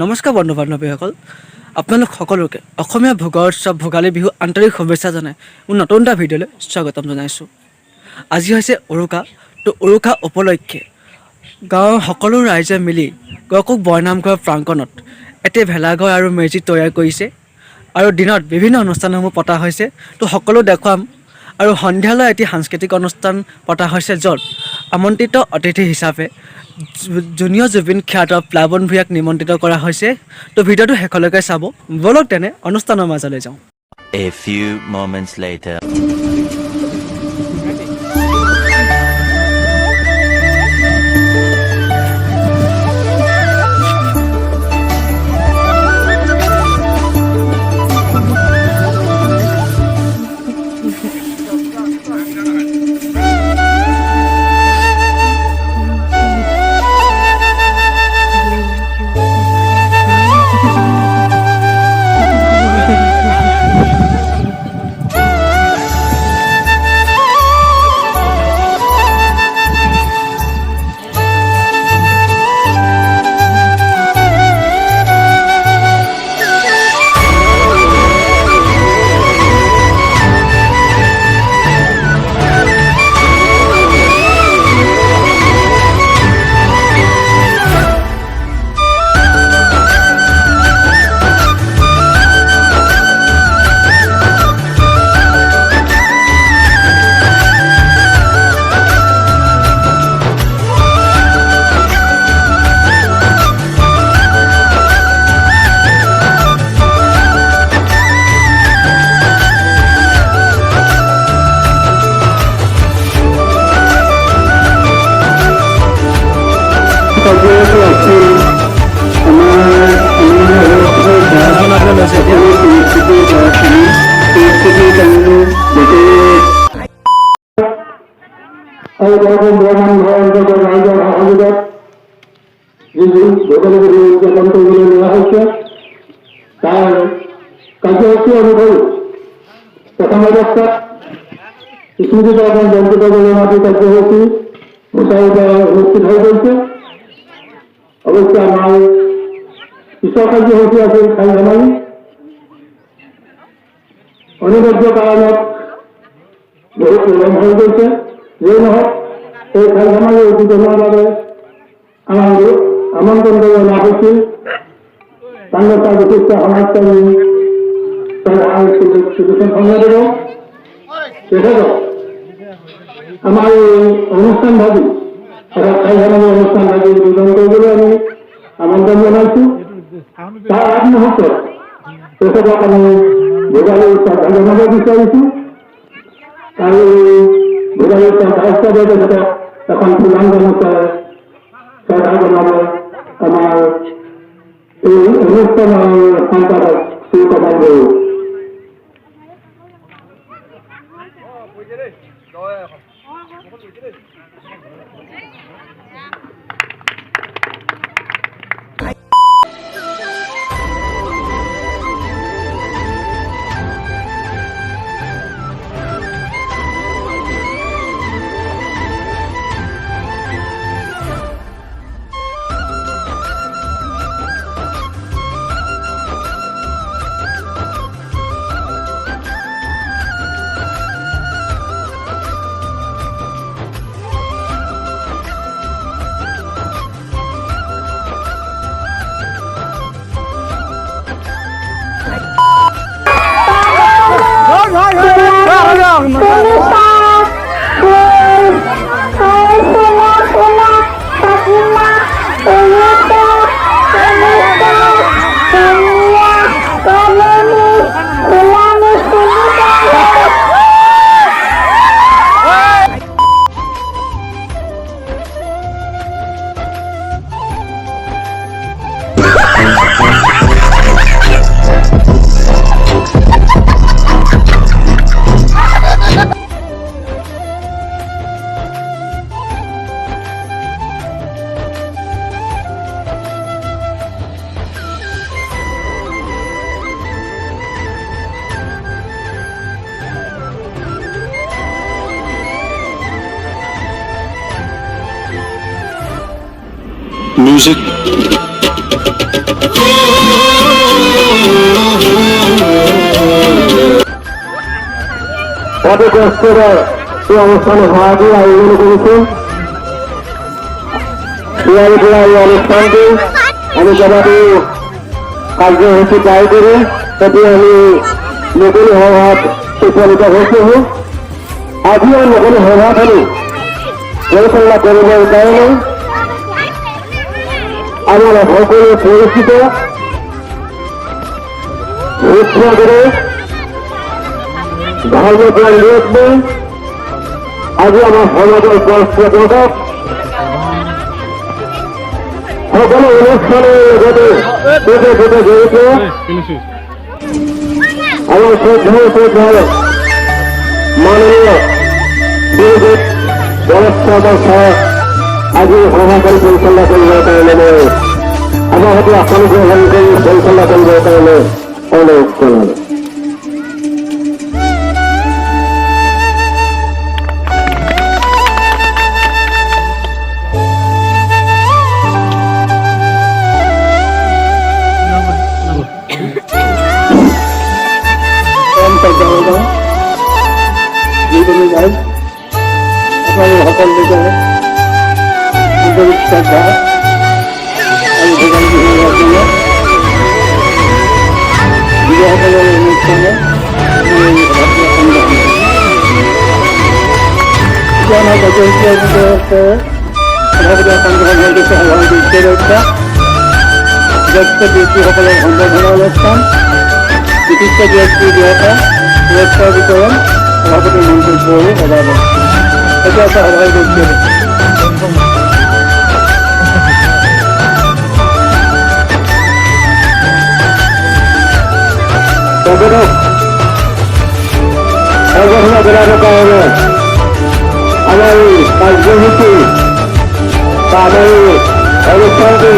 নমস্কাৰ বন্ধু বান্ধৱীসকল, আপোনালোক সকলোকে অসমীয়া ভোগৰ উৎসৱ ভোগালী বিহু আন্তৰিক শুভেচ্ছা জনাই মোৰ নতুন এটা ভিডিঅ'লৈ স্বাগতম জনাইছোঁ। আজি হৈছে উৰুকা। তো উৰুকা উপলক্ষে গাঁৱৰ সকলো ৰাইজে মিলি গড়কক বৰনামঘৰ প্ৰাংগণত এটি ভেলাঘৰ আৰু মেজি তৈয়াৰ কৰিছে আৰু দিনত বিভিন্ন অনুষ্ঠানসমূহ পতা হৈছে। তো সকলো দেখুৱাম আৰু সন্ধিয়ালৈ এটি সাংস্কৃতিক অনুষ্ঠান পতা হৈছে, য'ত আমন্ত্ৰিত অতিথি হিচাপে জুনিয়ৰ জুবিন খ্যাত প্লাৱন ভূঞাক নিমন্ত্ৰিত কৰা হৈছে। তো ভিডিঅ'টো শেষলৈকে চাব। বলক তেনে অনুষ্ঠানৰ মাজলৈ যাওঁ। A few moments later. তার কার্যসূচী অনুযায়ী প্রথম অবস্থায় স্মৃতি তর্পণ বঞ্চিত জনজাতি কার্যসূচী মোটামুটি অনুষ্ঠিত হয়ে গেছে। অবশ্যই আমার কৃষক কার্যসূচী আছে খাই ধেমালি অনিবার্য কারণত বহুত বিলম্ব হয়ে গেছে। যে নহওক এই খেল ধেমালি উদ্বোধনৰ বাবে আমাৰ আমন্ত্ৰণ জনোৱা হৈছিল বাংলাদেশ বিশিষ্ট সমাজকর্মী সুদর্শন সংবাদক তেখেতক আমাৰ এই অনুষ্ঠান ভাবি অৰ্থাৎ খেল ধেমালি অনুষ্ঠান ভাবি উদ্বোধন কৰিবলৈ আমি আমন্ত্ৰণ জনাইছোঁ। তাৰ আগ মুহূৰ্তত তেখেতক আমি ভোগালী শ্ৰদ্ধা জনাব বিচাৰিছোঁ আৰু ভোগালী শ্ৰদ্ধা হিচাপে তেখেতক এখন ফুলান গামোচাৰে শ্ৰদ্ধা জনাব আমাৰ এই অনুষ্ঠানৰ সম্পাদক শ্ৰী কমল বড়ো। Music. অনেক কষ্টে এই অনুষ্ঠানে ভাগে আয়োজন করেছে এই অনুষ্ঠানটি আমি যেভাবে কার্যসূচি দায় করে তাতে আমি নকল হওয়ার সুপারিত হয়েছে আজিও নকল হওয়া হলো পরিচালনা করিবার কারণে আমার সকলে পরিচিত করে ধর্মপ্রাণ লোকদের আজি আমার সমাজের পর্যটক সকলে অনুষ্ঠানে বেঁচে বেঁচে জড়িত আমার শ্রদ্ধা মাননীয় ব্যবস্থাপক আজি সভাকারী পরিচালনা করিবার কারণে আমার হয়তো আপনাদের গ্রহণ করে পরিচালনা করিবার কারণে অনুরোধ করলাম সকলের সম্বর্ধনা অনুষ্ঠান চিকিৎসা ব্যক্তি দিহতা পুরস্কার বিতরণ সভাপতি মন্তব্য অভাব এটা একটা অভাব দেখতে সংগঠনা বেড়ানোর কারণে আমার এই কার্যসূচি বা আমার এই অনুষ্ঠানটি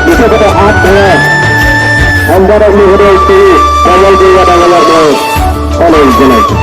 বিশেষত হাত ধরে আমরা ঘুরে একটি সবাই জায়গা বাংলার অনেক জানাইছি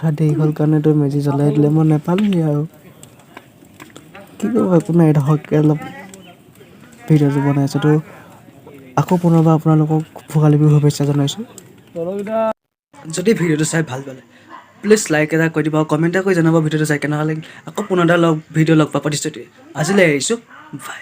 উঠা দেৰি হ'ল কাৰণে তই মেজি জ্বলাই দিলে মই নেপালোহি আৰু কি কৰিব একো নাই ধৰককৈ অলপ ভিডিঅ'টো বনাইছোঁ তো আকৌ পুনৰবাৰ আপোনালোকক ভোগালী বিহুৰ শুভেচ্ছা জনাইছোঁ যদি ভিডিঅ'টো চাই ভাল পালে প্লিজ লাইক এটা কৰি দিব আৰু কমেণ্ট এটা কৰি জনাব ভিডিঅ'টো চাই কেনেকুৱা লাগিল আকৌ পুনৰ এটা ভিডিঅ' লগ পোৱা প্ৰতিশ্ৰুতি আজিলৈ আহিছোঁ বাই